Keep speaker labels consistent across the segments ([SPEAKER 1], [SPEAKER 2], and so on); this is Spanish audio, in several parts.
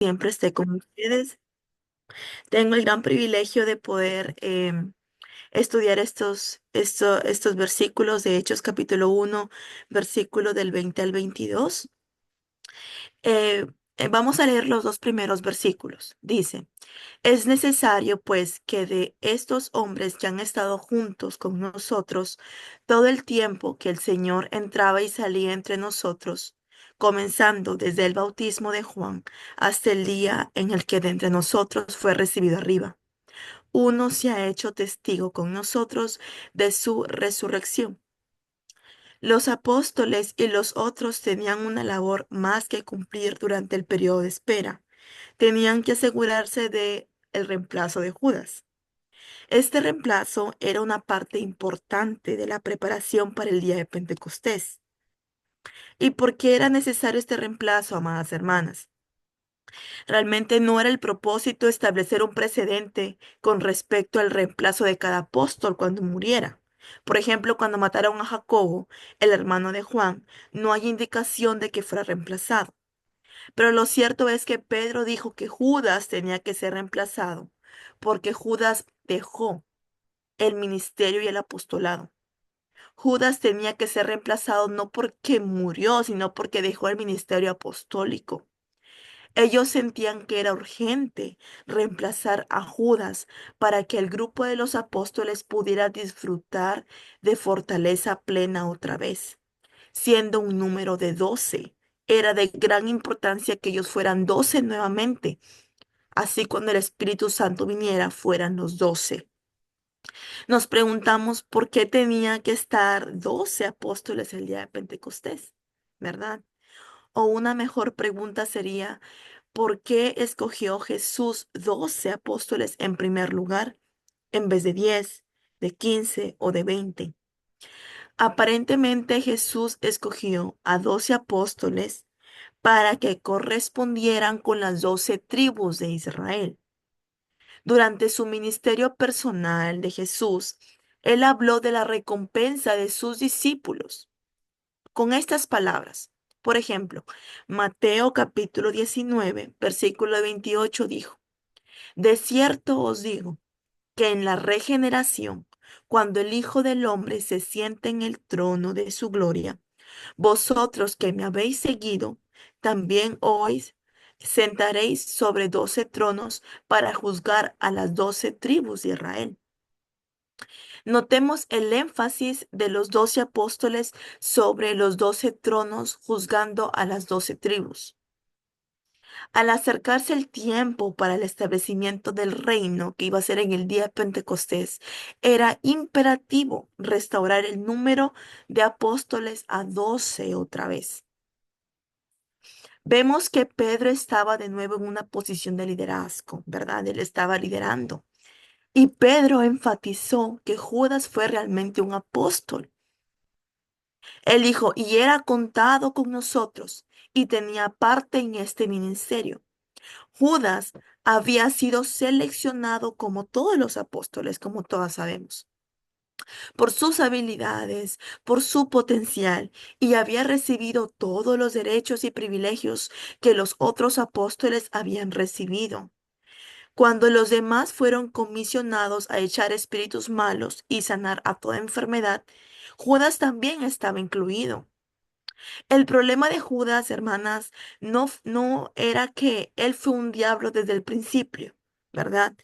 [SPEAKER 1] Siempre esté con ustedes. Tengo el gran privilegio de poder estudiar estos versículos de Hechos capítulo 1, versículo del 20 al 22. Eh, Vamos a leer los dos primeros versículos. Dice, es necesario pues que de estos hombres que han estado juntos con nosotros todo el tiempo que el Señor entraba y salía entre nosotros, comenzando desde el bautismo de Juan hasta el día en el que de entre nosotros fue recibido arriba. Uno se ha hecho testigo con nosotros de su resurrección. Los apóstoles y los otros tenían una labor más que cumplir durante el periodo de espera. Tenían que asegurarse de el reemplazo de Judas. Este reemplazo era una parte importante de la preparación para el día de Pentecostés. ¿Y por qué era necesario este reemplazo, amadas hermanas? Realmente no era el propósito establecer un precedente con respecto al reemplazo de cada apóstol cuando muriera. Por ejemplo, cuando mataron a Jacobo, el hermano de Juan, no hay indicación de que fuera reemplazado. Pero lo cierto es que Pedro dijo que Judas tenía que ser reemplazado, porque Judas dejó el ministerio y el apostolado. Judas tenía que ser reemplazado no porque murió, sino porque dejó el ministerio apostólico. Ellos sentían que era urgente reemplazar a Judas para que el grupo de los apóstoles pudiera disfrutar de fortaleza plena otra vez, siendo un número de 12. Era de gran importancia que ellos fueran 12 nuevamente, así cuando el Espíritu Santo viniera fueran los 12. Nos preguntamos por qué tenía que estar 12 apóstoles el día de Pentecostés, ¿verdad? O una mejor pregunta sería, ¿por qué escogió Jesús 12 apóstoles en primer lugar en vez de 10, de 15 o de 20? Aparentemente Jesús escogió a 12 apóstoles para que correspondieran con las 12 tribus de Israel. Durante su ministerio personal de Jesús, él habló de la recompensa de sus discípulos con estas palabras. Por ejemplo, Mateo capítulo 19, versículo 28 dijo, de cierto os digo que en la regeneración, cuando el Hijo del Hombre se siente en el trono de su gloria, vosotros que me habéis seguido, también os sentaréis sobre 12 tronos para juzgar a las 12 tribus de Israel. Notemos el énfasis de los 12 apóstoles sobre los 12 tronos juzgando a las 12 tribus. Al acercarse el tiempo para el establecimiento del reino que iba a ser en el día de Pentecostés, era imperativo restaurar el número de apóstoles a 12 otra vez. Vemos que Pedro estaba de nuevo en una posición de liderazgo, ¿verdad? Él estaba liderando. Y Pedro enfatizó que Judas fue realmente un apóstol. Él dijo, y era contado con nosotros y tenía parte en este ministerio. Judas había sido seleccionado como todos los apóstoles, como todas sabemos, por sus habilidades, por su potencial, y había recibido todos los derechos y privilegios que los otros apóstoles habían recibido. Cuando los demás fueron comisionados a echar espíritus malos y sanar a toda enfermedad, Judas también estaba incluido. El problema de Judas, hermanas, no era que él fue un diablo desde el principio, ¿verdad?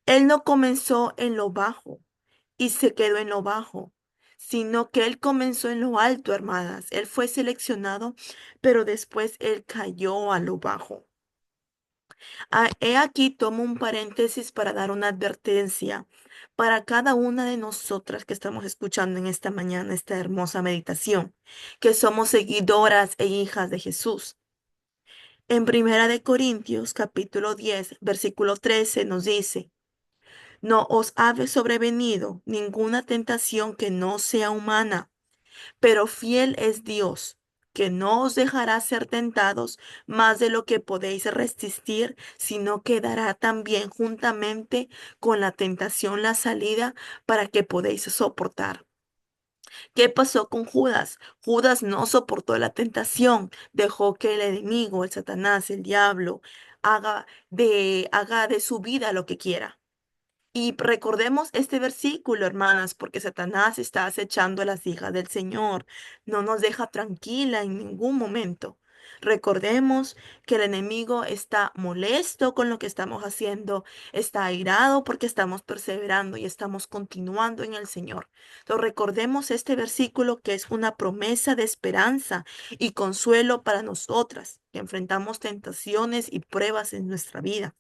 [SPEAKER 1] Él no comenzó en lo bajo y se quedó en lo bajo, sino que él comenzó en lo alto, hermanas. Él fue seleccionado, pero después él cayó a lo bajo. He aquí tomo un paréntesis para dar una advertencia para cada una de nosotras que estamos escuchando en esta mañana esta hermosa meditación, que somos seguidoras e hijas de Jesús. En Primera de Corintios, capítulo 10, versículo 13 nos dice, no os ha sobrevenido ninguna tentación que no sea humana, pero fiel es Dios, que no os dejará ser tentados más de lo que podéis resistir, sino que dará también juntamente con la tentación la salida para que podéis soportar. ¿Qué pasó con Judas? Judas no soportó la tentación, dejó que el enemigo, el Satanás, el diablo, haga de su vida lo que quiera. Y recordemos este versículo, hermanas, porque Satanás está acechando a las hijas del Señor. No nos deja tranquila en ningún momento. Recordemos que el enemigo está molesto con lo que estamos haciendo, está airado porque estamos perseverando y estamos continuando en el Señor. Entonces recordemos este versículo que es una promesa de esperanza y consuelo para nosotras que enfrentamos tentaciones y pruebas en nuestra vida.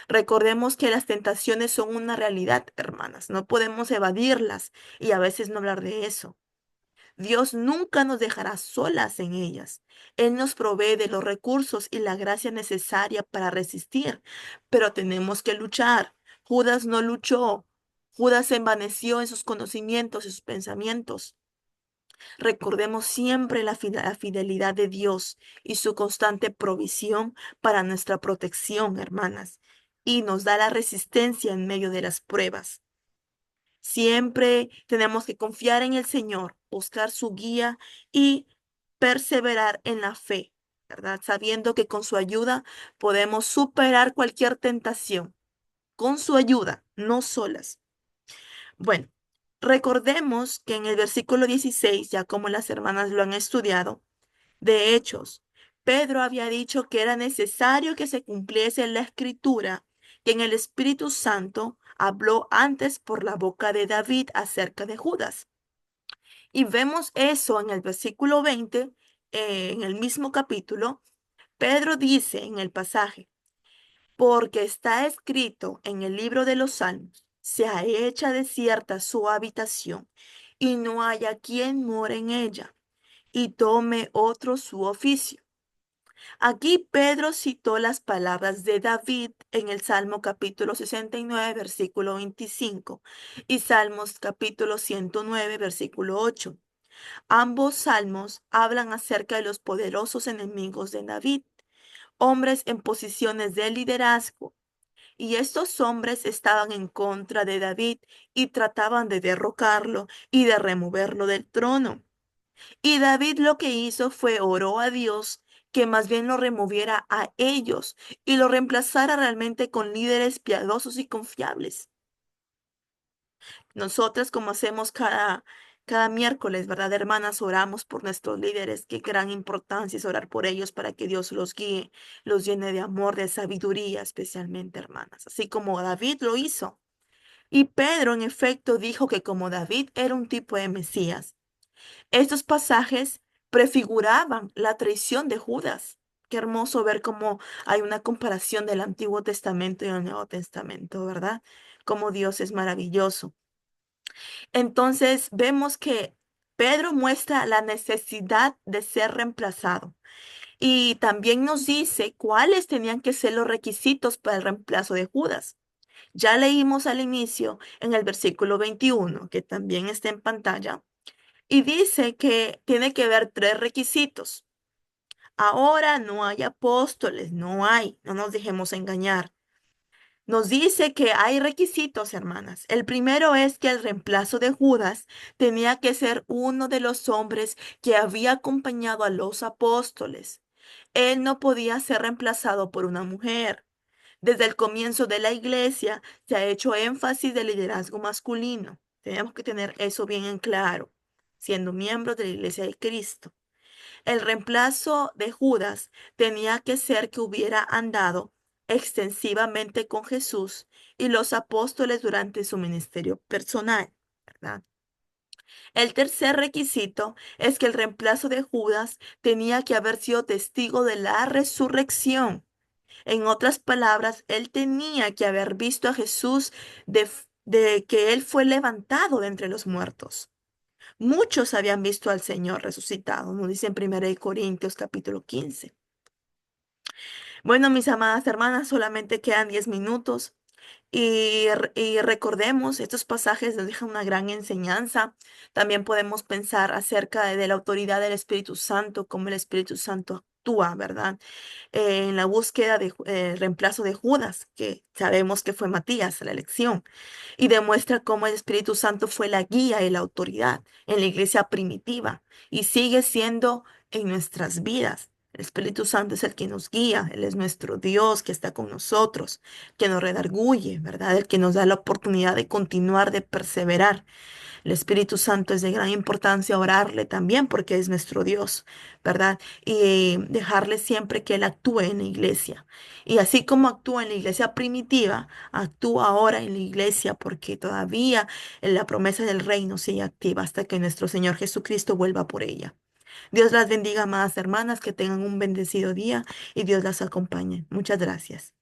[SPEAKER 1] Recordemos que las tentaciones son una realidad, hermanas. No podemos evadirlas y a veces no hablar de eso. Dios nunca nos dejará solas en ellas. Él nos provee de los recursos y la gracia necesaria para resistir, pero tenemos que luchar. Judas no luchó. Judas se envaneció en sus conocimientos y sus pensamientos. Recordemos siempre la fidelidad de Dios y su constante provisión para nuestra protección, hermanas, y nos da la resistencia en medio de las pruebas. Siempre tenemos que confiar en el Señor, buscar su guía y perseverar en la fe, ¿verdad? Sabiendo que con su ayuda podemos superar cualquier tentación, con su ayuda, no solas. Bueno, recordemos que en el versículo 16, ya como las hermanas lo han estudiado, de Hechos, Pedro había dicho que era necesario que se cumpliese la escritura que en el Espíritu Santo habló antes por la boca de David acerca de Judas. Y vemos eso en el versículo 20, en el mismo capítulo. Pedro dice en el pasaje, porque está escrito en el libro de los Salmos, se ha hecha desierta su habitación, y no haya quien more en ella, y tome otro su oficio. Aquí Pedro citó las palabras de David en el Salmo capítulo 69, versículo 25, y Salmos capítulo 109, versículo 8. Ambos salmos hablan acerca de los poderosos enemigos de David, hombres en posiciones de liderazgo. Y estos hombres estaban en contra de David y trataban de derrocarlo y de removerlo del trono. Y David lo que hizo fue oró a Dios que más bien lo removiera a ellos y lo reemplazara realmente con líderes piadosos y confiables. Nosotras, como hacemos cada miércoles, ¿verdad, hermanas? Oramos por nuestros líderes. Qué gran importancia es orar por ellos para que Dios los guíe, los llene de amor, de sabiduría, especialmente, hermanas. Así como David lo hizo. Y Pedro, en efecto, dijo que como David era un tipo de Mesías, estos pasajes prefiguraban la traición de Judas. Qué hermoso ver cómo hay una comparación del Antiguo Testamento y el Nuevo Testamento, ¿verdad? Cómo Dios es maravilloso. Entonces vemos que Pedro muestra la necesidad de ser reemplazado y también nos dice cuáles tenían que ser los requisitos para el reemplazo de Judas. Ya leímos al inicio en el versículo 21, que también está en pantalla, y dice que tiene que haber tres requisitos. Ahora no hay apóstoles, no hay, no nos dejemos engañar. Nos dice que hay requisitos, hermanas. El primero es que el reemplazo de Judas tenía que ser uno de los hombres que había acompañado a los apóstoles. Él no podía ser reemplazado por una mujer. Desde el comienzo de la iglesia se ha hecho énfasis del liderazgo masculino. Tenemos que tener eso bien en claro, siendo miembros de la iglesia de Cristo. El reemplazo de Judas tenía que ser que hubiera andado extensivamente con Jesús y los apóstoles durante su ministerio personal, ¿verdad? El tercer requisito es que el reemplazo de Judas tenía que haber sido testigo de la resurrección. En otras palabras, él tenía que haber visto a Jesús de que él fue levantado de entre los muertos. Muchos habían visto al Señor resucitado, nos dice en 1 Corintios capítulo 15. Bueno, mis amadas hermanas, solamente quedan 10 minutos y recordemos, estos pasajes nos dejan una gran enseñanza. También podemos pensar acerca de la autoridad del Espíritu Santo, cómo el Espíritu Santo actúa, ¿verdad? En la búsqueda de reemplazo de Judas, que sabemos que fue Matías, la elección, y demuestra cómo el Espíritu Santo fue la guía y la autoridad en la iglesia primitiva y sigue siendo en nuestras vidas. El Espíritu Santo es el que nos guía, Él es nuestro Dios que está con nosotros, que nos redarguye, ¿verdad? El que nos da la oportunidad de continuar, de perseverar. El Espíritu Santo es de gran importancia orarle también porque es nuestro Dios, ¿verdad? Y dejarle siempre que Él actúe en la iglesia. Y así como actúa en la iglesia primitiva, actúa ahora en la iglesia porque todavía la promesa del reino sigue activa hasta que nuestro Señor Jesucristo vuelva por ella. Dios las bendiga, amadas hermanas, que tengan un bendecido día y Dios las acompañe. Muchas gracias.